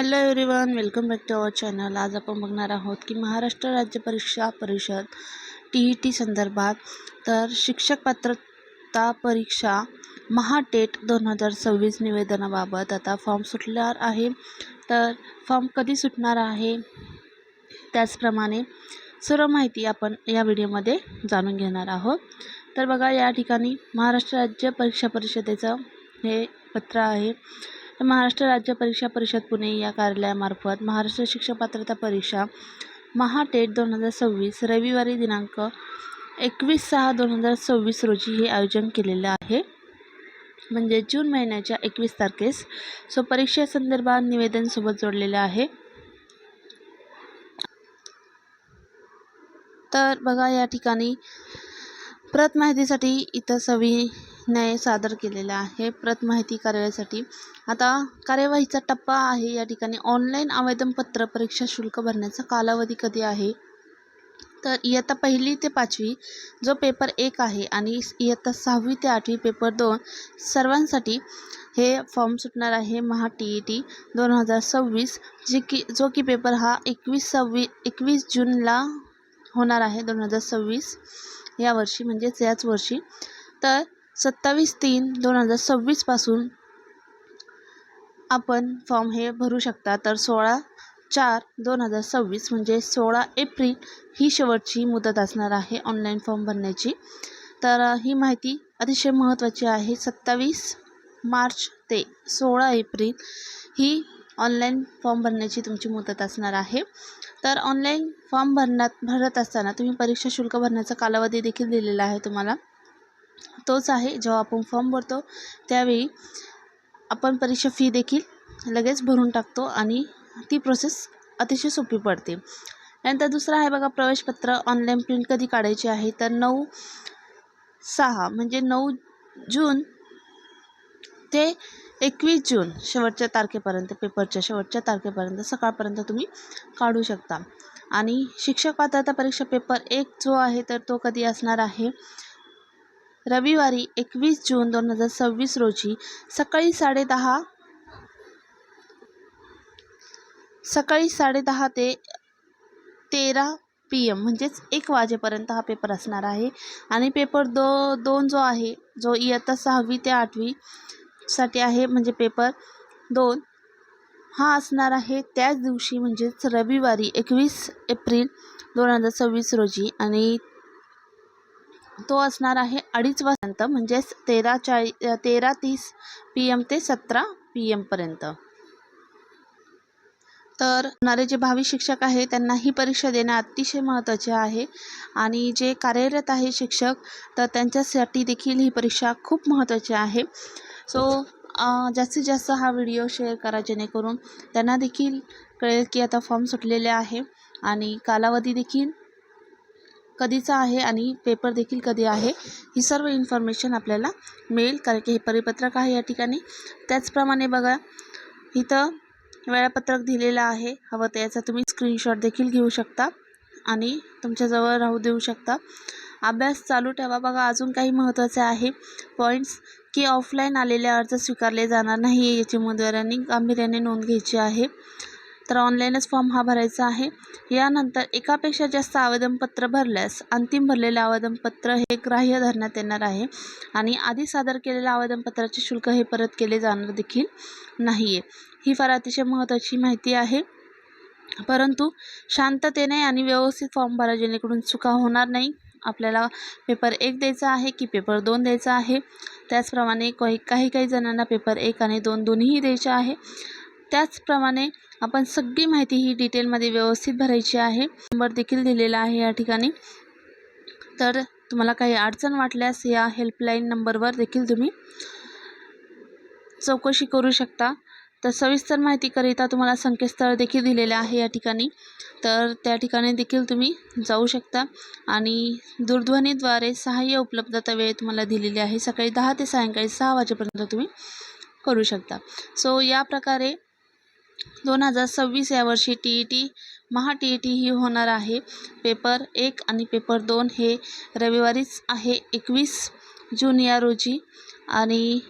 Hello everyone, welcome back to our channel. आज आपण बघणार आहोत की महाराष्ट्र राज्य परीक्षा परिषद TET संदर्भात तर शिक्षक पात्रता परीक्षा महाटेट 2026 निवेदनाबाबत आता फॉर्म सुटणार आहे। तर फॉर्म कधी सुटणार आहे त्याचप्रमाणे सर्व माहिती आपण या व्हिडिओमध्ये जाणून घेणार आहोत। तर बघा, या ठिकाणी महाराष्ट्र राज्य परीक्षा परिषदेचं हे पत्र आहे। महाराष्ट्र राज्य परीक्षा परिषद पुणे या कार्यालयामार्फत महाराष्ट्र शिक्षक पात्रता परीक्षा महाटेट 2026 रविवारी दिनांक 21/6/2026 रोजी हे आयोजन केलेलं आहे, म्हणजे जून महिन्याच्या 21 तारखेस। परीक्षेसंदर्भात निवेदन सोबत जोडलेले आहे। तर बघा, या ठिकाणी प्रत माहितीसाठी इथं सविनय सादर केलेला आहे। प्रत माहिती कार्यवाहीसाठी आता कार्यवाहीचा टप्पा आहे। या ठिकाणी ऑनलाईन आवेदनपत्र परीक्षा शुल्क भरण्याचा कालावधी कधी आहे, तर इयत्ता 1ली ते 5वी जो पेपर 1 आहे आणि इयत्ता 6वी ते 8वी पेपर 2 सर्वांसाठी हे फॉर्म सुटणार आहे। TET 2026 जो की पेपर हा 21 जूनला होणार आहे 2026 या वर्षी, म्हणजेच याच वर्षी। तर 27/3/2026 पासून आपण फॉर्म हे भरू शकता। तर 16/4/2026 म्हणजे 16 एप्रिल ही शेवटची मुदत असणार आहे ऑनलाईन फॉर्म भरण्याची। तर ही माहिती अतिशय महत्त्वाची आहे। 27 मार्च ते 16 एप्रिल ही ऑनलाईन फॉर्म भरण्याची तुमची मुदत असणार आहे। तर ऑनलाईन फॉर्म भरत असताना तुम्ही परीक्षा शुल्क भरण्याचा कालावधी देखील दिलेला आहे तुम्हाला, तोच आहे। जेव्हा आपण फॉर्म भरतो त्यावेळी आपण परीक्षा फी देखील लगेच भरून टाकतो आणि ती प्रोसेस अतिशय सोपी पडते। त्यानंतर दुसरा आहे बघा, प्रवेशपत्र ऑनलाईन प्रिंट कधी काढायची आहे, तर 9/6 म्हणजे 9 जून ते 21 जून शेवटच्या तारखेपर्यंत, पेपरच्या शेवटच्या तारखेपर्यंत सकाळपर्यंत तुम्ही काढू शकता। आणि शिक्षक पात्रता परीक्षा पेपर 1 जो आहे तर तो कधी असणार आहे, रविवारी 21 जून 2026 रोजी सकाळी 10:30 ते 13 PM म्हणजेच 1 वाजेपर्यंत हा पेपर असणार आहे। आणि पेपर 2 जो आहे, जो इयत्ता 6वी ते 8वी साठी आहे, म्हणजे पेपर 2 हा असणार आहे त्याच दिवशी, म्हणजेच रविवारी 21 एप्रिल 2026 रोजी। आणि तो असणार आहे 2:30 वाजता, म्हणजेच 13:30 PM ते 17 PM पर्यंत। तर होणारे जे भावी शिक्षक आहे त्यांना ही परीक्षा देणे अतिशय महत्त्वाचे आहे। आणि जे कार्यरत आहे शिक्षक, तर त्यांच्यासाठी देखील ही परीक्षा खूप महत्त्वाची आहे। जास्तीत जास्त हा व्हिडिओ शेअर करा, जेणेकरून त्यांना देखील कळेल की आता फॉर्म सुटलेले आहे आणि कालावधी देखील कधीचा आहे आणि पेपर देखील कधी आहे, ही सर्व इन्फॉर्मेशन आपल्याला मिळेल, कारण की हे परिपत्रक आहे या ठिकाणी। त्याचप्रमाणे बघा, इथं वेळापत्रक दिलेलं आहे। हवं तर याचा तुम्ही स्क्रीनशॉट देखील घेऊ शकता आणि तुमच्याजवळ राहू देऊ शकता। अभ्यास चालू ठेवा। बघा, अजून काही महत्त्वाचे आहे पॉईंट्स, की ऑफलाईन आलेले अर्ज स्वीकारले जाणार नाही याची उमेदवारांनी गांभीर्याने नोंद घ्यायची आहे। तर ऑनलाईनच फॉर्म हा भरायचा आहे। यानंतर एकापेक्षा जास्त आवेदनपत्र भरल्यास अंतिम भरलेले आवेदनपत्र हे ग्राह्य धरण्यात येणार आहे आणि आधी सादर केलेल्या आवेदनपत्राचे शुल्क हे परत केले जाणार देखील नाही आहे। ही फार अतिशय महत्त्वाची माहिती आहे। परंतु शांततेने आणि व्यवस्थित फॉर्म भरा, जेणेकरून चुका होणार नाही। आपल्याला पेपर 1 द्यायचा आहे की पेपर 2 द्यायचा आहे, त्याचप्रमाणे काही जणांना पेपर 1 आणि 2 दोन्हीही द्यायचे आहे। त्याचप्रमाणे आपण सगळी माहिती ही डिटेलमध्ये व्यवस्थित भरायची आहे। नंबर देखील दिलेला आहे या ठिकाणी। तर तुम्हाला काही अडचण वाटल्यास या हेल्पलाईन नंबरवर देखील तुम्ही चौकशी करू शकता। तर सविस्तर माहितीकरिता तुम्हाला संकेतस्थळ देखील दिलेले आहे या ठिकाणी, तर त्या ठिकाणी देखील तुम्ही जाऊ शकता। आणि दूरध्वनीद्वारे सहाय्य उपलब्धता वेळ तुम्हाला दिलेली आहे, सकाळी 10 ते सायंकाळी 6 वाजेपर्यंत तुम्ही करू शकता। या प्रकारे 2026 या वर्षी TET ही होणार आहे। पेपर 1 आणि पेपर 2 हे रविवारीच आहे 21 जून या रोजी। आणि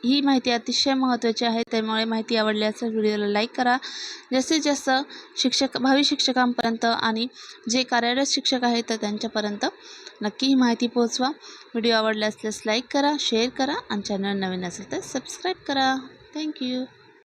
ही माहिती अतिशय महत्त्वाची आहे, त्यामुळे माहिती आवडल्यास व्हिडिओला लाईक करा. जास्तीत जास्त भावी शिक्षकांपर्यंत आणि जे कार्यरत शिक्षक आहेत तर त्यांच्यापर्यंत नक्की ही माहिती पोहोचवा. व्हिडिओ आवडला असल्यास लाईक करा, शेअर करा आणि चॅनल नवीन असेल तर सबस्क्राईब करा. थँक्यू.